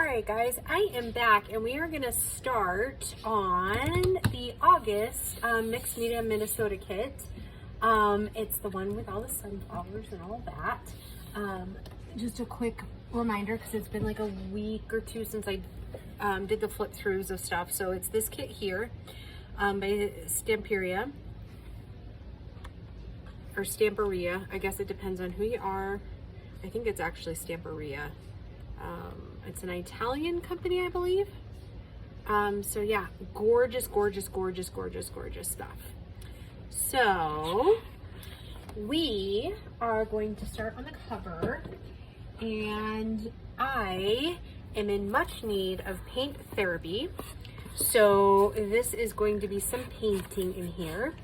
Alright guys, I am back and we are going to start on the August Mixed Media Minnesota kit. It's the one with all the sunflowers and all that. Just a quick reminder because it's been like a week or two since I did the flip throughs of stuff. So it's this kit here by Stamperia or Stamperia. I guess it depends on who you are. I think it's actually Stamperia. It's an Italian company, I believe. So yeah, gorgeous, gorgeous, gorgeous, gorgeous, gorgeous stuff. So we are going to start on the cover, and I am in much need of paint therapy. So this is going to be some painting in here.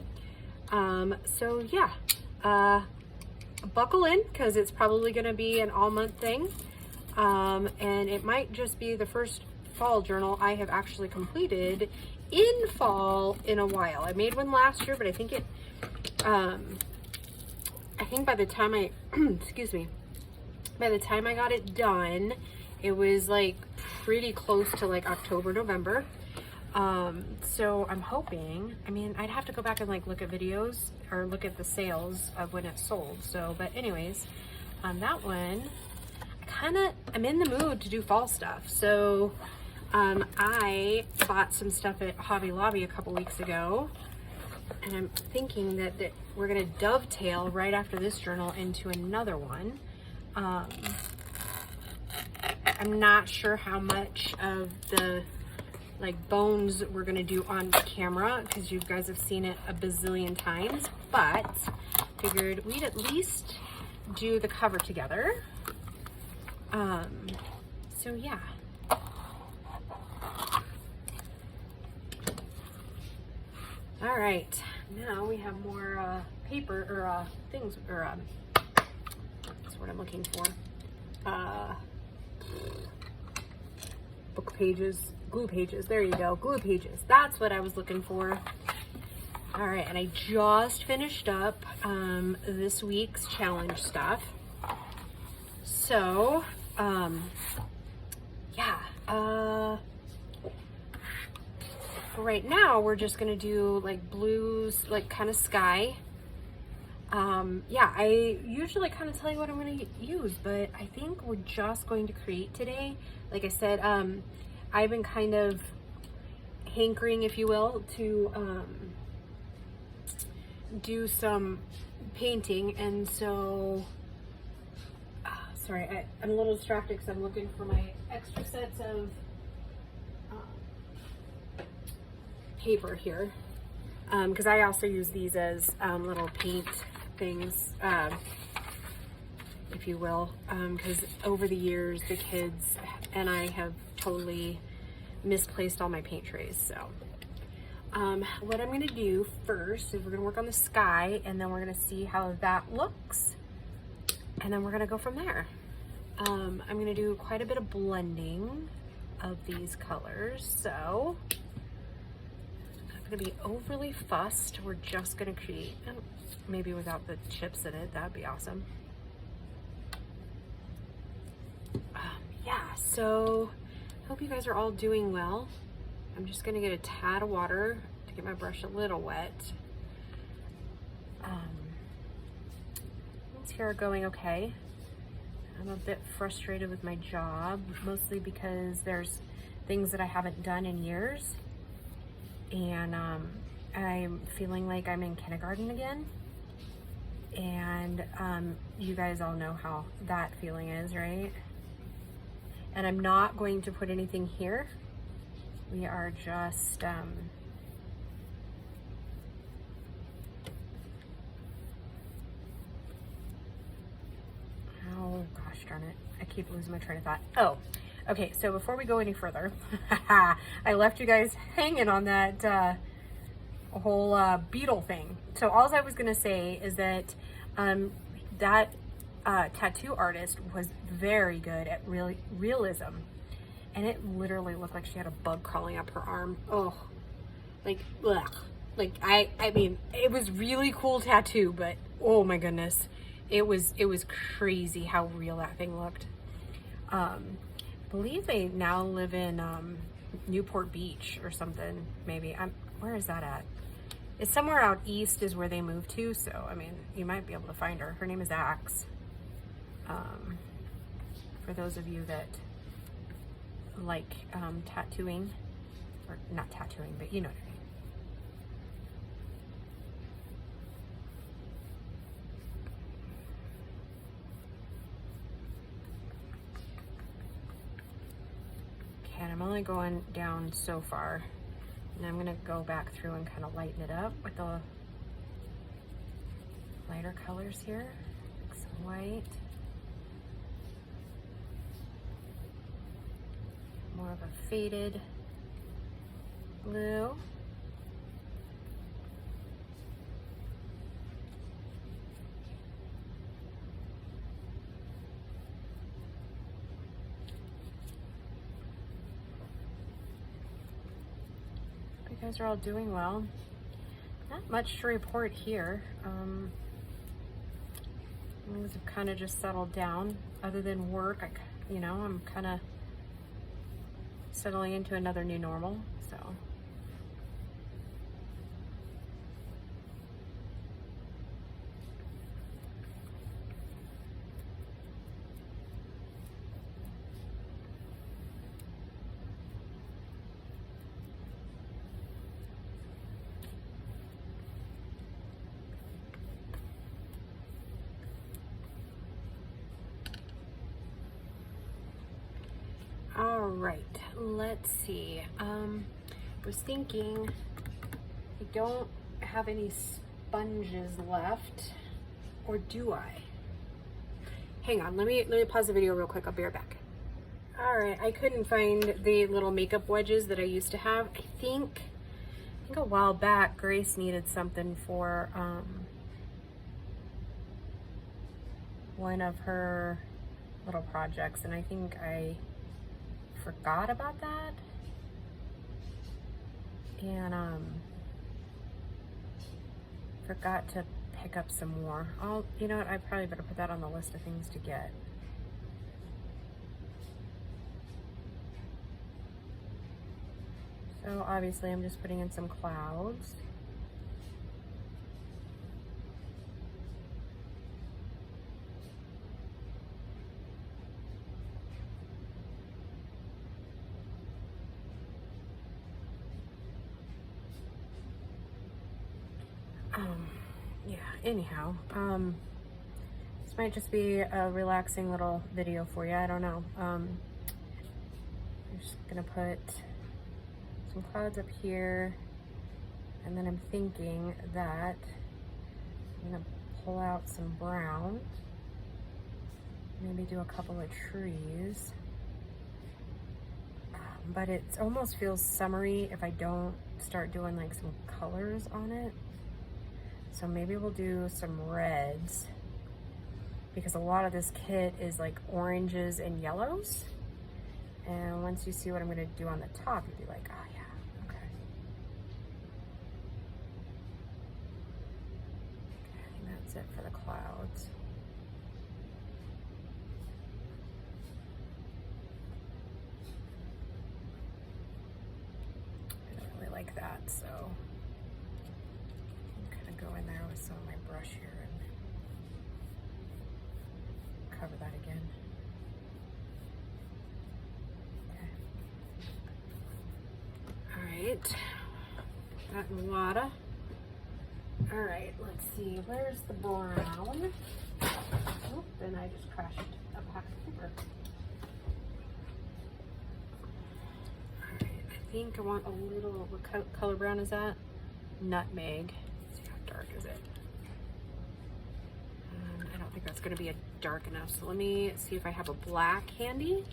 So yeah, buckle in because it's probably going to be an all month thing. And it might just be the first fall journal I have actually completed in fall in a while. I made one last year, but I think it, I think by the time I, excuse me, by the time I got it done, it was like pretty close to like October, November. So I'm hoping, I mean, I'd have to go back and like look at videos or look at the sales of when it sold. So, but anyways, that one, I'm in the mood to do fall stuff. So I bought some stuff at Hobby Lobby a couple weeks ago, and I'm thinking that we're gonna dovetail right after this journal into another one. I'm not sure how much of the like bones we're gonna do on camera because you guys have seen it a bazillion times, but figured we'd at least do the cover together. So yeah. All right, now we have more paper or things, or that's what I'm looking for. Book pages, glue pages. There you go, glue pages. That's what I was looking for. All right, and I just finished up this week's challenge stuff. So, yeah, right now we're just gonna do like blues, like kind of sky. Yeah, I usually kind of tell you what I'm gonna use, but I think we're just going to create today. Like I said, I've been kind of hankering, if you will, to do some painting, and so sorry, I'm a little distracted because I'm looking for my extra sets of paper here, because I also use these as little paint things, if you will, because over the years the kids and I have totally misplaced all my paint trays. So what I'm going to do first is we're going to work on the sky, and then we're going to see how that looks. And then we're gonna go from there. I'm gonna do quite a bit of blending of these colors, so I'm not gonna be overly fussed. We're just gonna create, maybe without the chips in it, that'd be awesome. Yeah, so hope you guys are all doing well. I'm just gonna get a tad of water to get my brush a little wet. Here are going okay. I'm a bit frustrated with my job, mostly because there's things that I haven't done in years, and I'm feeling like I'm in kindergarten again, and you guys all know how that feeling is, right? And I'm not going to put anything here. We are just oh gosh darn it, I keep losing my train of thought. Oh, okay, so before we go any further, I left you guys hanging on that whole beetle thing. So all I was gonna say is that that tattoo artist was very good at realism, and it literally looked like she had a bug crawling up her arm. Oh, like, ugh. Like I mean, it was really cool tattoo, but oh my goodness. It was crazy how real that thing looked. believe they now live in Newport Beach or something, maybe. Where is that at? It's somewhere out east is where they moved to, so I mean, you might be able to find her. Her name is Axe. For those of you that like tattooing, or not tattooing, but you know what I mean. Okay, and I'm only going down so far, and I'm gonna go back through and kind of lighten it up with the lighter colors here, like some white. More of a faded blue. You guys are all doing well. Not much to report here. Things have kind of just settled down. Other than work, I'm kind of settling into another new normal, so. All right, let's see. I was thinking I don't have any sponges left, or do I? Hang on, let me pause the video real quick. I'll be right back. All right, I couldn't find the little makeup wedges that I used to have. I think a while back Grace needed something for one of her little projects, and I think I forgot about that, and forgot to pick up some more. You know what, I probably better put that on the list of things to get. So obviously I'm just putting in some clouds. Yeah, anyhow, this might just be a relaxing little video for you. I don't know. I'm just gonna put some clouds up here, and then I'm thinking that I'm gonna pull out some brown, maybe do a couple of trees, but it almost feels summery if I don't start doing like some colors on it. So maybe we'll do some reds, because a lot of this kit is like oranges and yellows. And once you see what I'm gonna do on the top, you'll be like, oh yeah, okay. I think that's it for the clouds. I don't really like that, so go in there with some of my brush here and cover that again. Okay. All right, that in water. All right, let's see, where's the brown? Oh, then I just crashed a pack of paper. All right, I think I want a little, what color brown is that? Nutmeg. Dark is it? I don't think that's going to be a dark enough, so let me see if I have a black handy.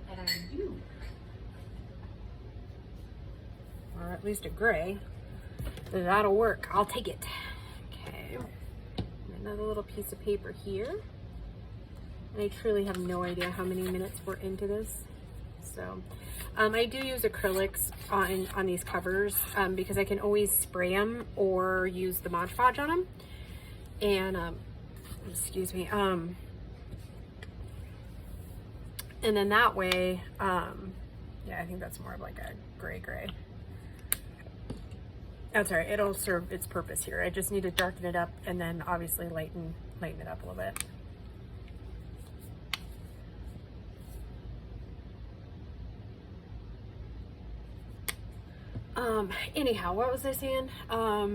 And I do. Or at least a gray. That'll work. I'll take it. Okay. Another little piece of paper here. And I truly have no idea how many minutes we're into this. So I do use acrylics on these covers because I can always spray them or use the Mod Podge on them. And excuse me. And then that way, yeah, I think that's more of like a gray. That's all right. It'll serve its purpose here. I just need to darken it up and then obviously lighten it up a little bit. Anyhow, what was I saying? I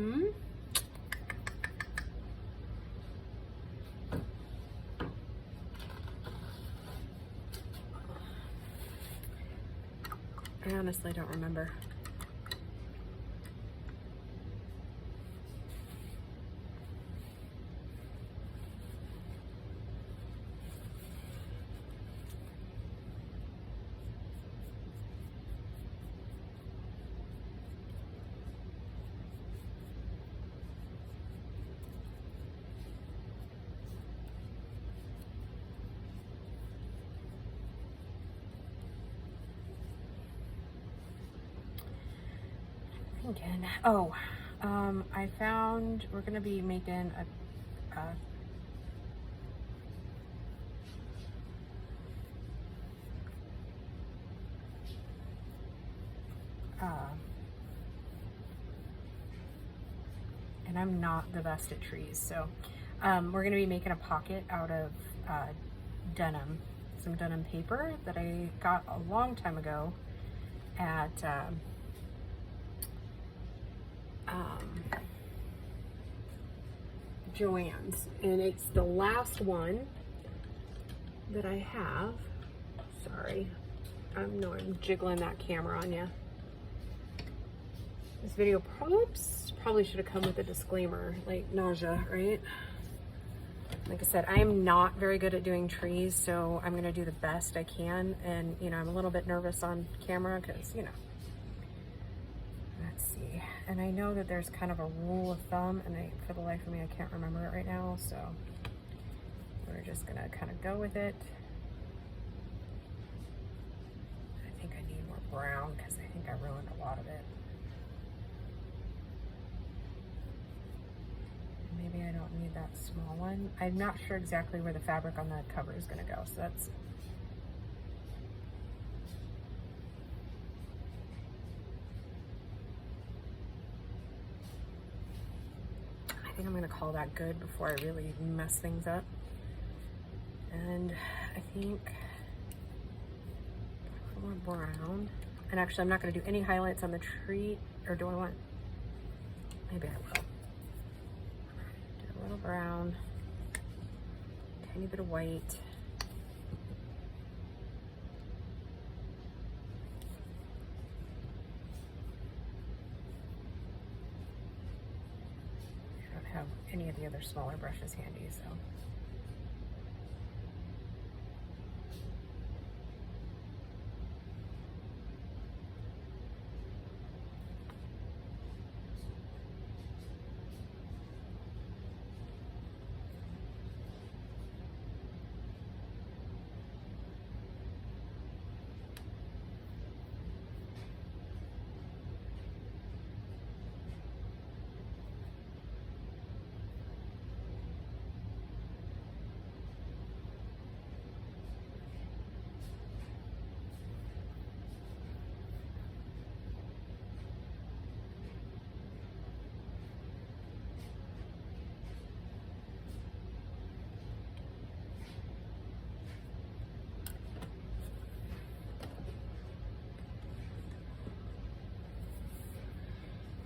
honestly don't remember. Oh, I found we're gonna be making and I'm not the best at trees, so we're gonna be making a pocket out of denim, some denim paper that I got a long time ago at Joann's, and it's the last one that I have. Sorry, I'm jiggling that camera on you. This video probably should have come with a disclaimer, like nausea, right? Like I said, I am not very good at doing trees, so I'm gonna do the best I can, and you know, I'm a little bit nervous on camera because, you know. Let's see. And I know that there's kind of a rule of thumb, and for the life of me, I can't remember it right now, so we're just gonna kind of go with it. I think I need more brown because I think I ruined a lot of it. Maybe I don't need that small one. I'm not sure exactly where the fabric on the cover is gonna go, so that's I think I'm gonna call that good before I really mess things up. And I think more brown. And actually, I'm not gonna do any highlights on the tree, or do I want? Maybe I will. Do a little brown, tiny bit of white. Have any of the other smaller brushes handy, so.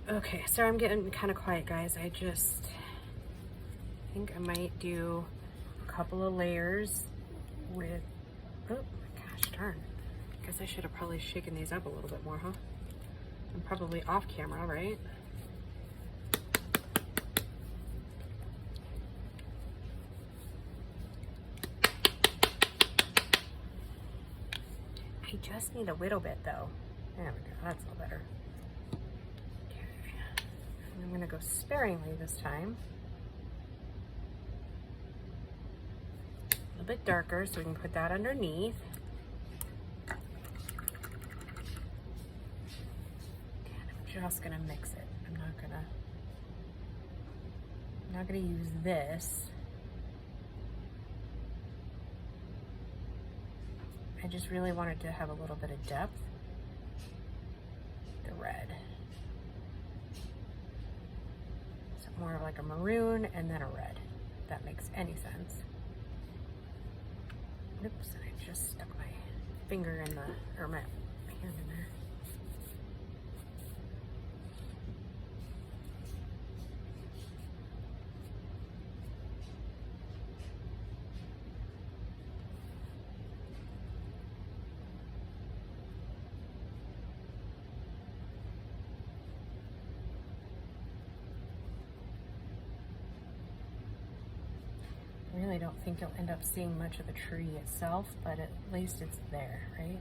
Okay, so I'm getting kind of quiet, guys. I just think I might do a couple of layers with, oh my gosh darn. I guess I should have probably shaken these up a little bit more, huh? I'm probably off camera, right? I just need a little bit though. There we go, that's a little better. I'm going to go sparingly this time. A little bit darker so we can put that underneath. just gonna mix it. I'm not gonna use this. I just really wanted to have a little bit of depth. The red. So more of like a maroon and then a red, if that makes any sense. Oops, I just stuck my finger in the, or my hand in there. I really don't think you'll end up seeing much of the tree itself, but at least it's there, right?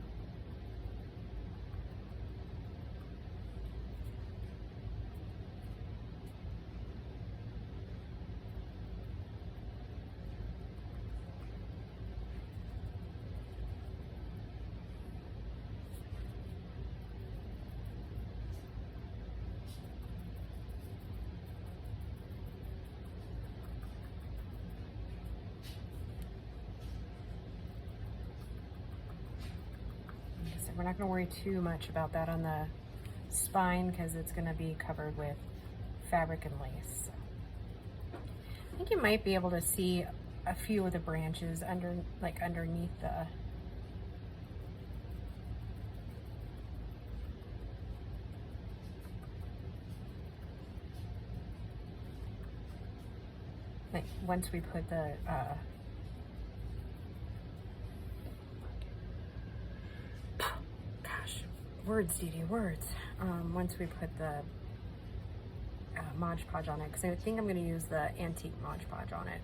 We're not going to worry too much about that on the spine because it's going to be covered with fabric and lace. So I think you might be able to see a few of the branches underneath the once we put the words, Dee Dee, words. Once we put the Mod Podge on it, because I think I'm going to use the antique Mod Podge on it.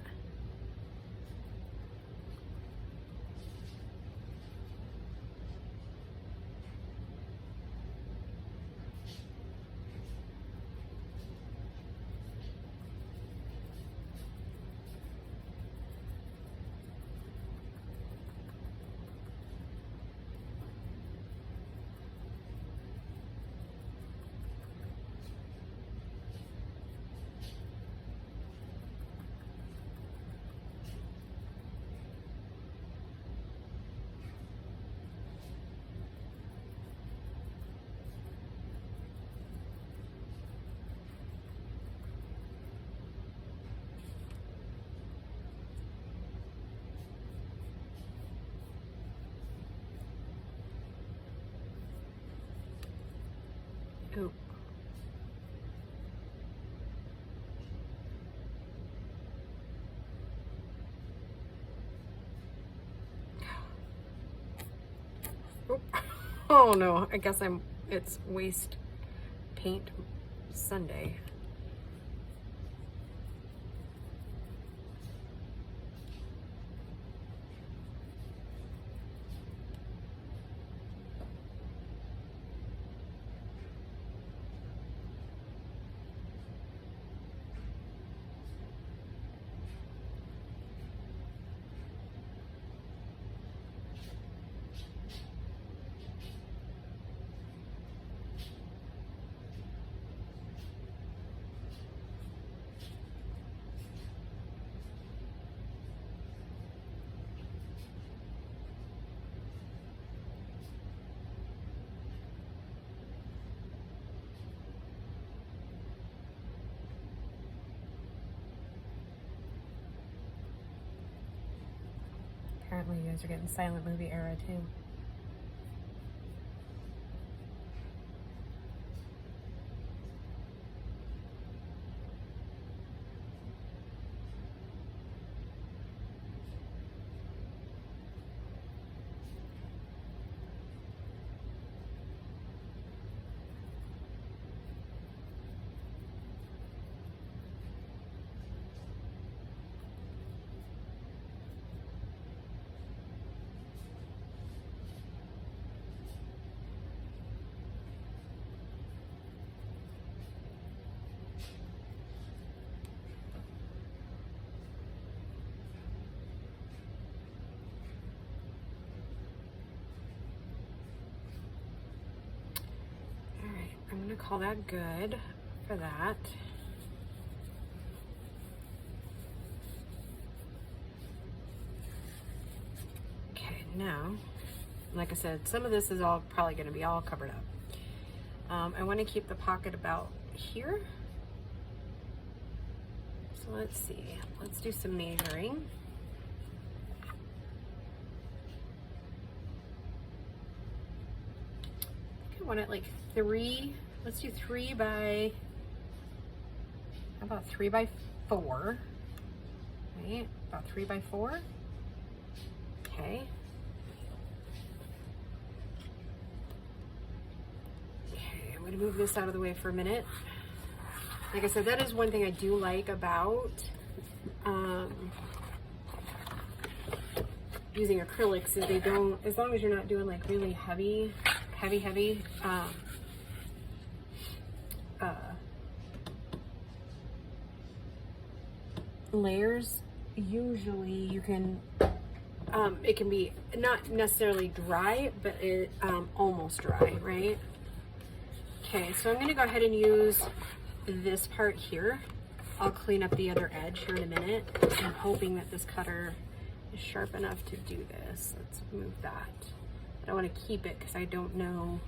Ooh. Oh no, I guess it's waste paint Sunday. Apparently you guys are getting silent movie era too. I'm gonna call that good for that. Okay, now, like I said, some of this is all probably gonna be all covered up. I wanna keep the pocket about here. So let's see, let's do some measuring. I want it like 3, let's do 3 by, how about 3 by 4? Right, about 3 by 4. Okay. Okay, I'm gonna move this out of the way for a minute. Like I said, that is one thing I do like about using acrylics, is they don't, as long as you're not doing like really heavy layers, usually you can, it can be not necessarily dry, but it almost dry, right? Okay, so I'm gonna go ahead and use this part here. I'll clean up the other edge here in a minute. I'm hoping that this cutter is sharp enough to do this. Let's move that. But I want to keep it because I don't know.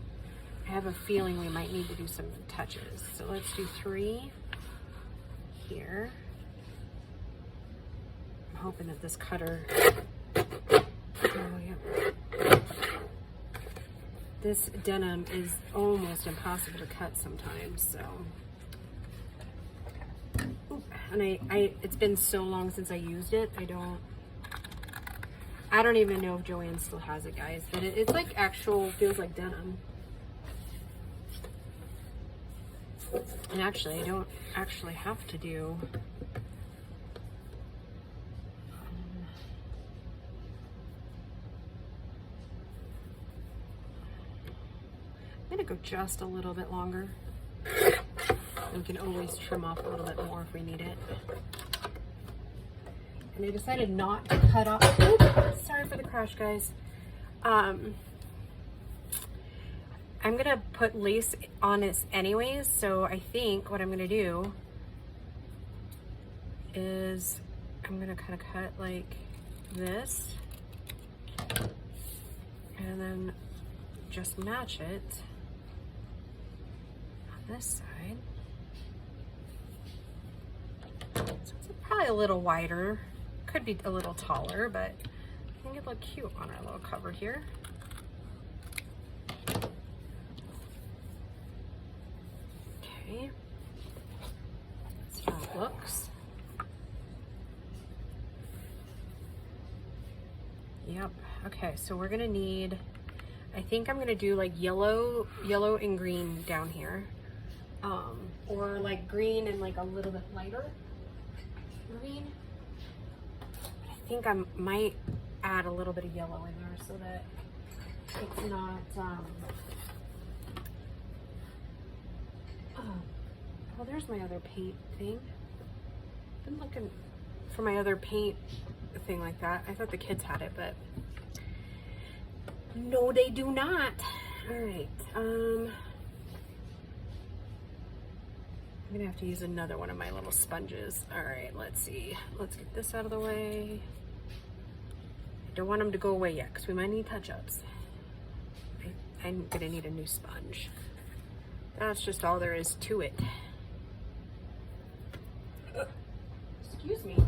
I have a feeling we might need to do some touches. So let's do 3 here. I'm hoping that this cutter, this denim is almost impossible to cut sometimes, so. And it's been so long since I used it, I don't even know if Joanne still has it, guys, but it's like actual, feels like denim. And actually, I don't actually have to do, I'm gonna go just a little bit longer. We can always trim off a little bit more if we need it. And I decided not to cut off, oops, sorry for the crash, guys. I'm gonna put lace on this anyways, so I think what I'm gonna do is I'm gonna kind of cut like this and then just match it on this side. So it's probably a little wider, could be a little taller, but I think it'd look cute on our little cover here. Okay, that's how it looks. Yep, okay, so we're gonna need, I think I'm gonna do like yellow and green down here. Or like green and like a little bit lighter green. I think I might add a little bit of yellow in there so that it's not, oh, there's my other paint thing. Been looking for my other paint thing like that. I thought the kids had it, but no, they do not. All right, I'm gonna have to use another one of my little sponges. All right, let's see. Let's get this out of the way. I don't want them to go away yet because we might need touch-ups. I'm gonna need a new sponge. That's just all there is to it. Excuse me.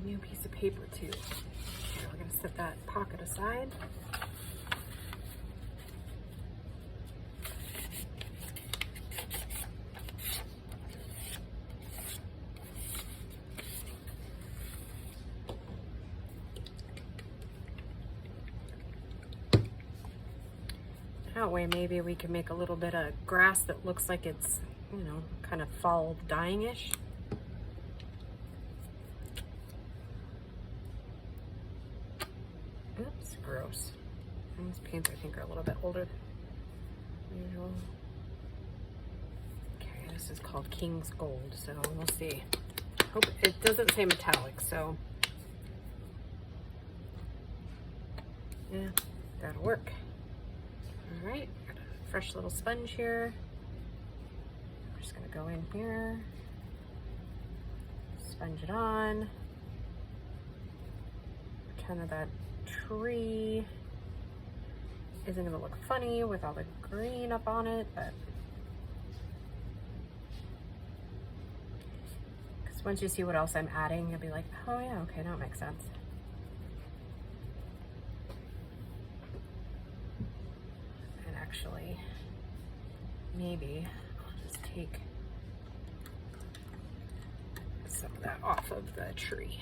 New piece of paper too. Okay, we're gonna set that pocket aside. That way maybe we can make a little bit of grass that looks like it's, you know, kind of fall dying-ish. Oops, gross. And these paints I think are a little bit older than usual. Okay, This is called King's Gold, so we'll see. Hope it doesn't say metallic, so yeah, that'll work. All right, got a fresh little sponge here. I'm just gonna go in here, sponge it on. Kind of that tree isn't gonna look funny with all the green up on it, but because once you see what else I'm adding, you'll be like, oh yeah, okay, now it makes sense. And actually, maybe I'll just take some of that off of the tree.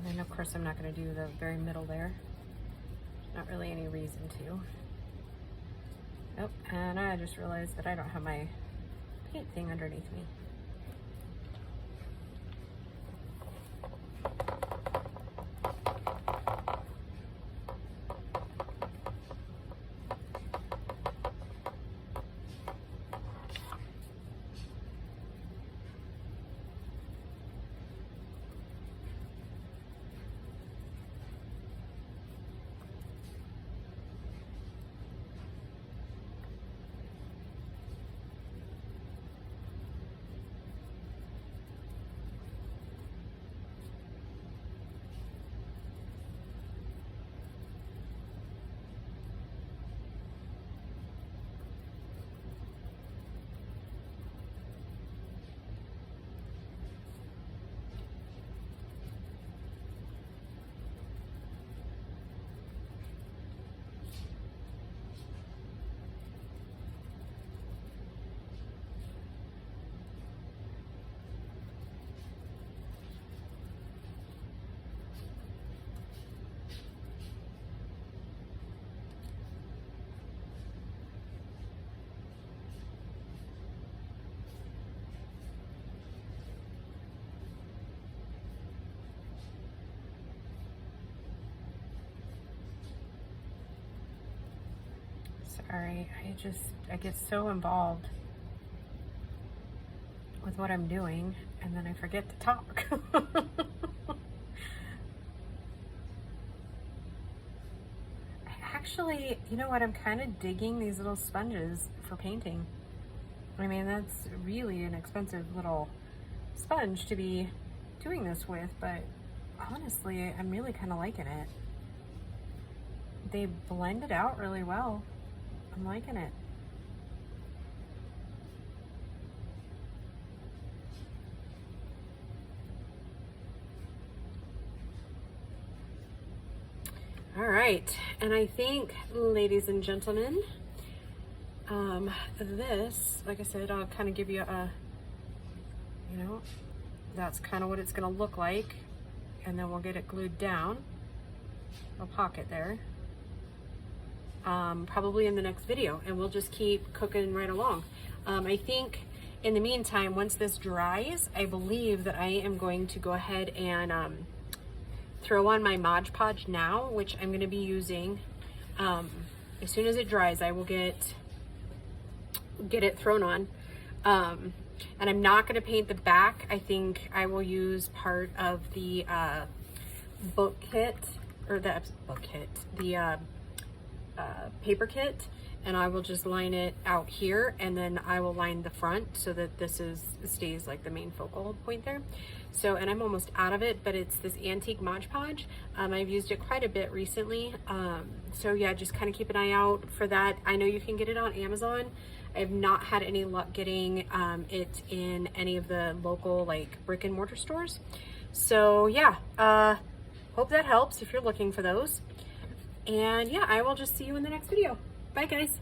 And then of course I'm not going to do the very middle there. Not really any reason to. Oh, and I just realized that I don't have my paint thing underneath me. Sorry, I get so involved with what I'm doing and then I forget to talk. Actually, you know what, I'm kind of digging these little sponges for painting. I mean, that's really an expensive little sponge to be doing this with, but honestly, I'm really kind of liking it. They blend it out really well. I'm liking it. All right, and I think, ladies and gentlemen, this, like I said, I'll kind of give you a, you know, that's kind of what it's going to look like, and then we'll get it glued down, a pocket there. Probably in the next video, and we'll just keep cooking right along. I think in the meantime, once this dries, I believe that I am going to go ahead and throw on my Mod Podge now, which I'm going to be using. As soon as it dries, I will get it thrown on. And I'm not going to paint the back. I think I will use part of the book kit, or the book kit, the paper kit, and I will just line it out here, and then I will line the front so that this stays like the main focal point there. So, and I'm almost out of it, but it's this antique Mod Podge. I've used it quite a bit recently. So yeah, just kind of keep an eye out for that. I know you can get it on Amazon. I have not had any luck getting it in any of the local like brick and mortar stores. So yeah, hope that helps if you're looking for those. And yeah, I will just see you in the next video. Bye guys.